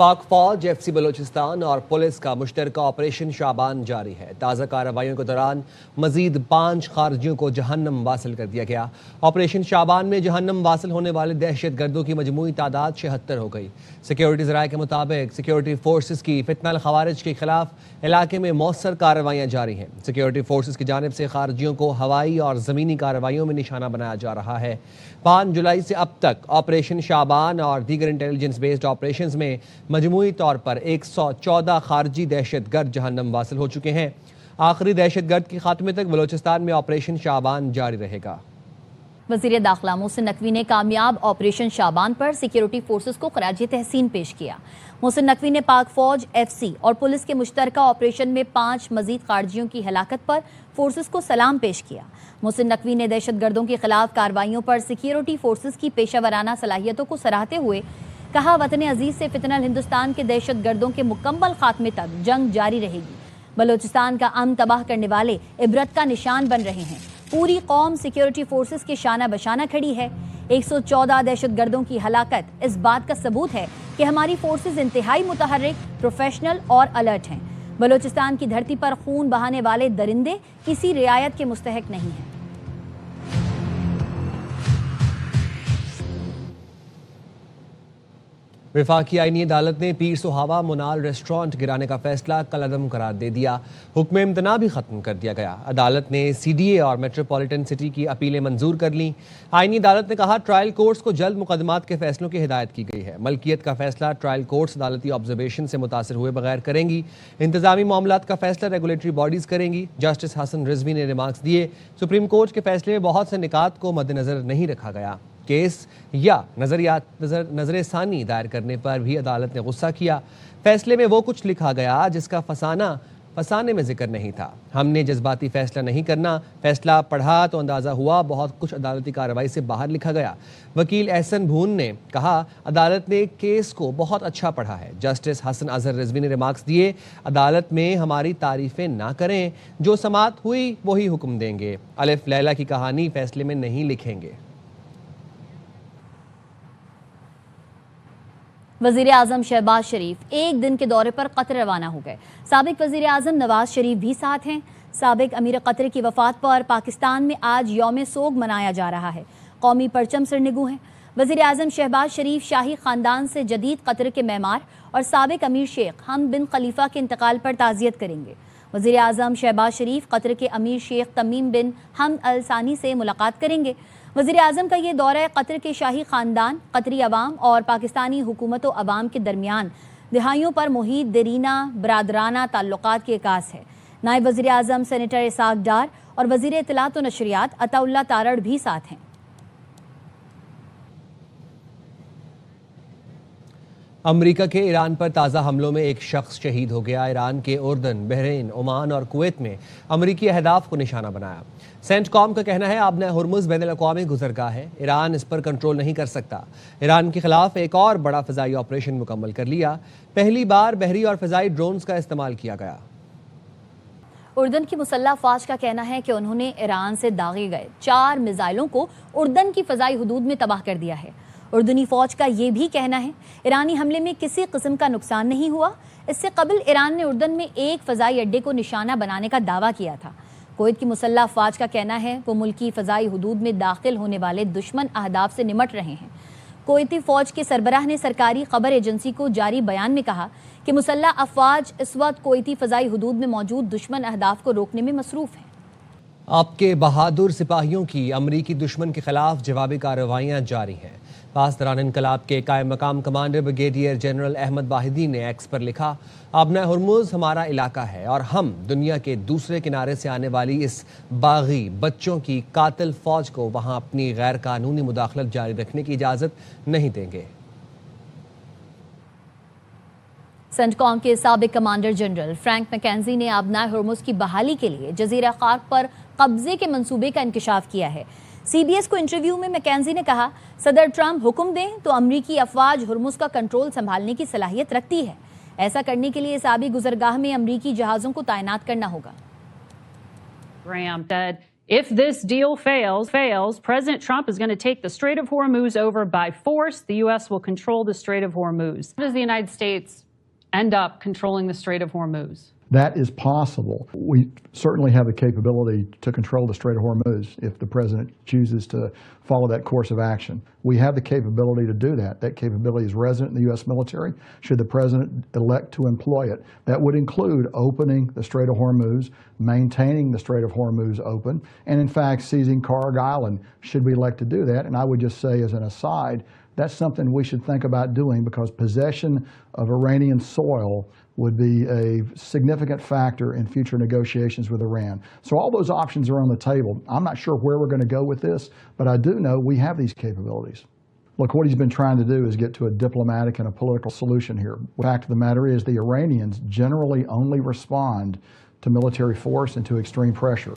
پاک فوج F C Balochistan اور پولیس کا مشترکہ آپریشن شعبان جاری ہے۔ تازہ کارروائیوں کے دوران مزید 5 خارجیوں کو جہنم واصل کر دیا گیا۔ آپریشن شعبان میں جہنم واصل ہونے والے دہشت گردوں کی مجموعی تعداد 76 ہو گئی۔ سیکیورٹی ذرائع کے مطابق سیکیورٹی فورسز کی فتنہ الخوارج کے خلاف علاقے میں مؤثر کارروائیاں جاری ہیں۔ سیکیورٹی فورسز کی جانب سے خارجیوں کو ہوائی اور زمینی کارروائیوں میں نشانہ بنایا جا رہا ہے۔ 5 جولائی سے اب تک آپریشن شعبان اور دیگر انٹیلیجنس بیسڈ آپریشنز میں مجموعی طور پر 114 خارجی دہشت گرد جہنم واصل ہو چکے ہیں۔ آخری دہشت گرد کے خاتمے تک بلوچستان میں آپریشن شعبان جاری رہے گا۔ وزیر داخلہ محسن نقوی نے کامیاب آپریشن شعبان پر سیکیورٹی فورسز کو خراج تحسین پیش کیا۔ محسن نقوی نے پاک فوج، ایف سی اور پولیس کے مشترکہ آپریشن میں 5 مزید خارجیوں کی ہلاکت پر فورسز کو سلام پیش کیا۔ محسن نقوی نے دہشت گردوں کے خلاف کارروائیوں پر سیکیورٹی فورسز کی پیشہ ورانہ صلاحیتوں کو سراہتے ہوئے کہا، وطن عزیز سے فتنہ ہندوستان کے دہشت گردوں کے مکمل خاتمے تک جنگ جاری رہے گی۔ بلوچستان کا امن تباہ کرنے والے عبرت کا نشان بن رہے ہیں۔ پوری قوم سیکیورٹی فورسز کے شانہ بشانہ کھڑی ہے۔ 114 دہشت گردوں کی ہلاکت اس بات کا ثبوت ہے کہ ہماری فورسز انتہائی متحرک، پروفیشنل اور الرٹ ہیں۔ بلوچستان کی دھرتی پر خون بہانے والے درندے کسی رعایت کے مستحق نہیں ہیں۔ وفاقی آئینی عدالت نے پیر سہاوا منال ریسٹورانٹ گرانے کا فیصلہ کالعدم قرار دے دیا۔ حکم امتناع بھی ختم کر دیا گیا۔ عدالت نے سی ڈی اے اور میٹروپولیٹن سٹی کی اپیلیں منظور کر لیں۔ آئینی عدالت نے کہا، ٹرائل کورٹس کو جلد مقدمات کے فیصلوں کی ہدایت کی گئی ہے۔ ملکیت کا فیصلہ ٹرائل کورٹس عدالتی آبزرویشن سے متاثر ہوئے بغیر کریں گی۔ انتظامی معاملات کا فیصلہ ریگولیٹری باڈیز کریں گی۔ جسٹس حسن رضوی نے ریمارکس دیے، سپریم کورٹ کے فیصلے میں بہت سے نکات کو مد نظر نہیں رکھا گیا۔ کیس یا نظر ثانی دائر کرنے پر بھی عدالت نے غصہ کیا۔ فیصلے میں وہ کچھ لکھا گیا جس کا فسانے میں ذکر نہیں تھا۔ ہم نے جذباتی فیصلہ نہیں کرنا۔ فیصلہ پڑھا تو اندازہ ہوا بہت کچھ عدالتی کارروائی سے باہر لکھا گیا۔ وکیل احسن بھون نے کہا، عدالت نے کیس کو بہت اچھا پڑھا ہے۔ جسٹس حسن اظہر رضوی نے ریمارکس دیے، عدالت میں ہماری تعریفیں نہ کریں، جو سماعت ہوئی وہی حکم دیں گے۔ الف لیلا کی کہانی فیصلے میں نہیں لکھیں گے۔ وزیر اعظم شہباز شریف ایک دن کے دورے پر قطر روانہ ہو گئے۔ سابق وزیر اعظم نواز شریف بھی ساتھ ہیں۔ سابق امیر قطر کی وفات پر پاکستان میں آج یوم سوگ منایا جا رہا ہے۔ قومی پرچم سرنگوں ہیں۔ وزیر اعظم شہباز شریف شاہی خاندان سے جدید قطر کے معمار اور سابق امیر شیخ حمد بن خلیفہ کے انتقال پر تعزیت کریں گے۔ وزیر اعظم شہباز شریف قطر کے امیر شیخ تمیم بن حمد ال ثانی سے ملاقات کریں گے۔ وزیر اعظم کا یہ دورہ قطر کے شاہی خاندان، قطری عوام اور پاکستانی حکومت و عوام کے درمیان دہائیوں پر محیط دیرینہ برادرانہ تعلقات کی عکاس ہے۔ نائب وزیر اعظم سینیٹر اسحاق ڈار اور وزیر اطلاعات و نشریات عطا اللہ تارڑ بھی ساتھ ہیں۔ امریکہ کے ایران پر تازہ حملوں میں ایک شخص شہید ہو گیا۔ ایران کے اردن، بحرین، عمان اور کویت میں امریکی اہداف کو نشانہ بنایا۔ سینٹ کام کا کہنا ہے، آبنہ ہرمز بین الاقوامی گزرگاہ ہے، ایران اس پر کنٹرول نہیں کر سکتا۔ ایران کے خلاف ایک اور بڑا فضائی آپریشن مکمل کر لیا۔ پہلی بار بحری اور فضائی ڈرونز کا استعمال کیا گیا۔ اردن کی مسلح افواج کا کہنا ہے کہ انہوں نے ایران سے داغے گئے 4 میزائلوں کو اردن کی فضائی حدود میں تباہ کر دیا ہے۔ اردنی فوج کا یہ بھی کہنا ہے، ایرانی حملے میں کسی قسم کا نقصان نہیں ہوا۔ اس سے قبل ایران نے اردن میں ایک فضائی اڈے کو نشانہ بنانے کا دعویٰ کیا تھا۔ کویت کی مسلح افواج کا کہنا ہے، وہ ملکی فضائی حدود میں داخل ہونے والے دشمن اہداف سے نمٹ رہے ہیں۔ کویتی فوج کے سربراہ نے سرکاری خبر ایجنسی کو جاری بیان میں کہا کہ مسلح افواج اس وقت کویتی فضائی حدود میں موجود دشمن اہداف کو روکنے میں مصروف ہیں۔ آپ کے بہادر سپاہیوں کی امریکی دشمن کے خلاف جوابی کارروائیاں جاری ہیں۔ پاسداران انقلاب کے قائم مقام commander brigadier general Ahmad Vahidi نے ایکس پر لکھا، آبنہ ہرمز ہمارا علاقہ ہے اور ہم دنیا کے دوسرے کنارے سے آنے والی اس باغی بچوں کی قاتل فوج کو وہاں اپنی غیر قانونی مداخلت جاری رکھنے کی اجازت نہیں دیں گے۔ سینٹ کام کے سابق کمانڈر جنرل فرینک میکنزی نے آبنہ ہرمز کی بحالی کے لیے جزیرہ خاک پر قبضے کے منصوبے کا انکشاف کیا ہے۔ سی بی ایس کو انٹرویو میں میکنزی نے کہا، صدر ٹرمپ حکم دیں تو امریکی افواج ہرمز کا کنٹرول سنبھالنے کی صلاحیت رکھتی ہے۔ ایسا کرنے کے لیے اس آبی گزرگاہ میں امریکی جہازوں کو تعینات کرنا ہوگا۔ If this deal fails, President Trump is going to take the Strait of Hormuz over by force. The U.S. will control the Strait of Hormuz. How does the United States end up controlling the Strait of Hormuz? That is possible. We certainly have the capability to control the Strait of Hormuz if the president chooses to follow that course of action. We have the capability to do that. That capability is resident in the U.S. military, should the president elect to employ it. That would include opening the Strait of Hormuz, maintaining the Strait of Hormuz open, and in fact seizing Karg Island, should we elect to do that. And I would just say as an aside, that's something we should think about doing, because possession of Iranian soil would be a significant factor in future negotiations with Iran. So all those options are on the table. I'm not sure where we're going to go with this, but I do know we have these capabilities. Look, what he's been trying to do is get to a diplomatic and a political solution here. The fact of the matter is the Iranians generally only respond to military force and to extreme pressure.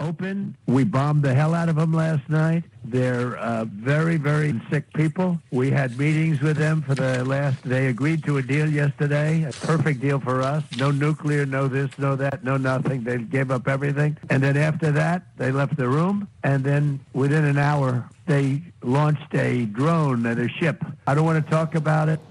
Open. We bombed the hell out of them last night. They're very, very sick people. We had meetings with them for the last. They agreed to a deal yesterday, a perfect deal for us. No nuclear, no this, no that, no nothing. They gave up everything. And then after that, they left the room. And then within an hour, they launched a drone at a ship. I don't want to talk about it.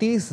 30